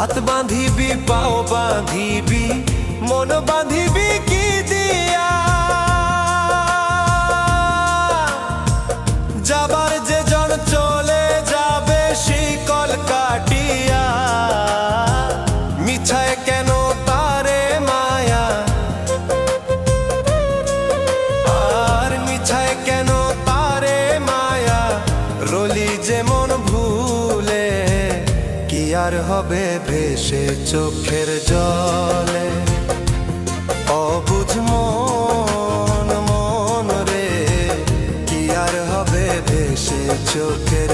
হাত বাঁধিবি পাও বাঁধিবি মন বাঁধিবি কি দিয়া যাবার যে জন চলে যাবে শিকল কাটিয়া মিছায় কেন তারে মায়া আর মিছায় কেন তারে মায়া রলি যেমন ভুলে কি আর হবে ভেসে চোখের জলে অবুঝ মন মন রে কি আর হবে ভেসে চোখের